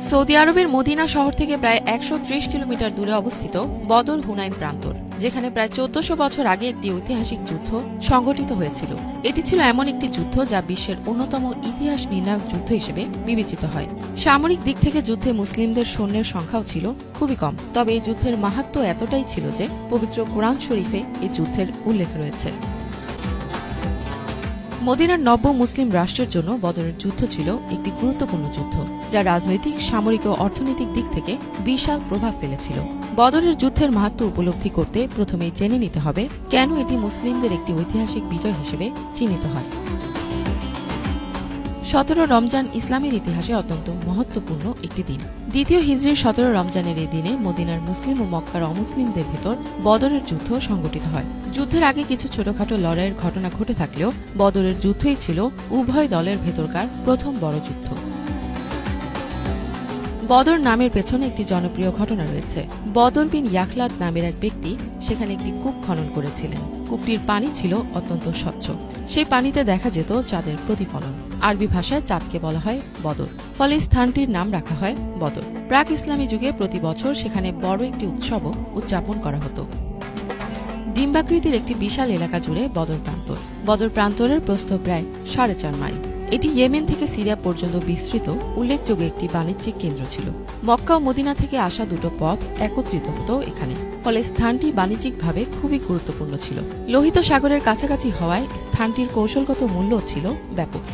Saudi আরবের Medina শহর থেকে প্রায় ১৩০ কিলোমিটার দূরে অবস্থিত বদর হুনাইন প্রান্তর, যেখানে প্রায় ১৪০০ বছর আগে একটি ঐতিহাসিক যুদ্ধ সংঘটিত হয়েছিল। এটি ছিল এমন একটি যুদ্ধ যা বিশ্বের অন্যতম ইতিহাস নির্ণায়ক যুদ্ধ হিসেবে বিবেচিত হয়। সামরিক দিক থেকে যুদ্ধে মুসলিমদের সৈন্যের সংখ্যাও ছিল খুবই কম, তবে এই যুদ্ধের মাহাত্ম্য এতটাই ছিল যে পবিত্র কোরআন শরীফে এই যুদ্ধের উল্লেখ রয়েছে। মদিনার নব্য মুসলিম রাষ্ট্রের জন্য বদরের যুদ্ধ ছিল একটি গুরুত্বপূর্ণ যুদ্ধ, যা রাজনৈতিক, সামরিক ও অর্থনৈতিক দিক থেকে বিশাল প্রভাব ফেলেছিল। বদরের যুদ্ধের মাহাত্ম্য উপলব্ধি করতে প্রথমেই জেনে নিতে হবে কেন এটি মুসলিমদের একটি ঐতিহাসিক বিজয় হিসেবে চিহ্নিত হয়। ১৭ রমজান ইসলামের ইতিহাসে অত্যন্ত মহত্বপূর্ণ একটি দিন। দ্বিতীয় হিজরির ১৭ রমজানের এই দিনে মদিনার মুসলিম ও মক্কার অমুসলিমদের ভেতর বদরের যুদ্ধ সংঘটিত হয়। যুদ্ধের আগে কিছু ছোটখাটো লড়াইয়ের ঘটনা ঘটে থাকলেও বদরের যুদ্ধই ছিল উভয় দলের ভেতরকার প্রথম বড় যুদ্ধ। বদর নামের পেছনে একটি জনপ্রিয় ঘটনা রয়েছে। বদর বিন ইয়াখলাদ নামের এক ব্যক্তি সেখানে একটি কূপ খনন করেছিলেন। কূপটির পানি ছিল অত্যন্ত স্বচ্ছ। সেই পানিতে দেখা যেত চাঁদের প্রতিফলন। আরবি ভাষায় চাঁদকে বলা হয় বদর, ফলে স্থানটির নাম রাখা হয় বদর। প্রাক ইসলামী যুগে প্রতি বছর সেখানে বড় একটি উৎসবও উদযাপন করা হতো। ডিম্বাকৃতির একটি বিশাল এলাকা জুড়ে বদর প্রান্তর। বদর প্রান্তরের প্রস্থ প্রায় ৪.৫ মাইল। এটি ইয়েমেন থেকে সিরিয়া পর্যন্ত বিস্তৃত উল্লেখযোগ্য একটি বাণিজ্যিক কেন্দ্র ছিল। মক্কা ও মদিনা থেকে আসা দুটো পথ একত্রিত হতো এখানে, ফলে স্থানটি বাণিজ্যিকভাবে খুবই গুরুত্বপূর্ণ ছিল। লোহিত সাগরের কাছাকাছি হওয়ায় স্থানটির কৌশলগত মূল্য ছিল ব্যাপক।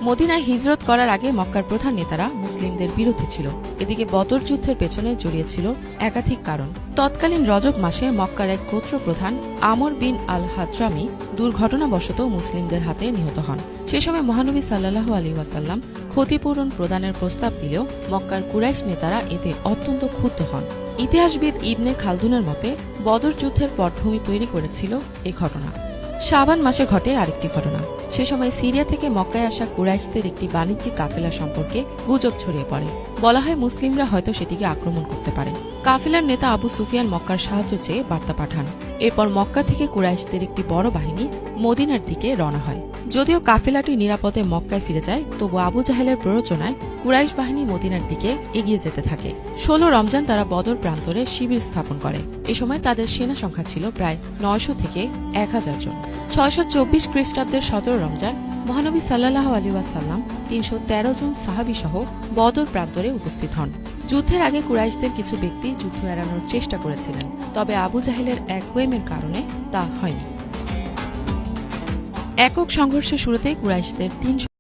মদিনায় হিজরত করার আগে মক্কার প্রধান নেতারা মুসলিমদের বিরুদ্ধে ছিল। এদিকে বদর যুদ্ধের পেছনে জড়িয়েছিল একাধিক কারণ। তৎকালীন রজব মাসে মক্কার এক গোত্র প্রধান আমর বিন আল হাদ্রামি দুর্ঘটনাবশত মুসলিমদের হাতে নিহত হন। সে সময় মহানবী সাল্লাল্লাহু আলাইহি ওয়াসাল্লাম ক্ষতিপূরণ প্রদানের প্রস্তাব দিলেও মক্কার কুরাইশ নেতারা এতে অত্যন্ত ক্ষুব্ধ হন। ইতিহাসবিদ ইবনে খালদুনের মতে বদর যুদ্ধের পটভূমি তৈরি করেছিল এই ঘটনা। শাবান মাসে ঘটে আরেকটি ঘটনা। সে সময় সিরিয়া থেকে মক্কায় আসা কুরাইশদের একটি বাণিজ্যিক কাফেলা সম্পর্কে গুজব ছড়িয়ে পড়ে। বলা হয় মুসলিমরা হয়তো সেটিকে আক্রমণ করতে পারে। কাফেলার নেতা আবু সুফিয়ান মক্কার সাহায্য চেয়ে বার্তা পাঠান। এরপর মক্কা থেকে কুরাইশদের একটি বড় বাহিনী মদিনার দিকে রওনা হয়। যদিও কাফেলাটি নিরাপদে মক্কায় ফিরে যায়, তবু আবু জাহেলের প্ররোচনায় কুরাইশ বাহিনী মদিনার দিকে এগিয়ে যেতে থাকে। ১৬ রমজান তারা বদর প্রান্তরে শিবির স্থাপন করে। এ সময় তাদের সেনা সংখ্যা ছিল প্রায় ৯০০ থেকে ১০০০ জন। ৬২৪ খ্রিস্টাব্দের ১৭ রমজান মহানবী সাল্লাল্লাহু আলাইহি ওয়াসাল্লাম ৩১৩ জন সাহাবী সহ বদর প্রান্তরে উপস্থিত হন। যুদ্ধের আগে কুরাইশদের কিছু ব্যক্তি যুদ্ধ এড়ানোর চেষ্টা করেছিলেন, তবে আবু জাহেলের একগুঁয়েমের কারণে তা হয়নি। একক সংঘর্ষের শুরুতে কুরাইশদের ৩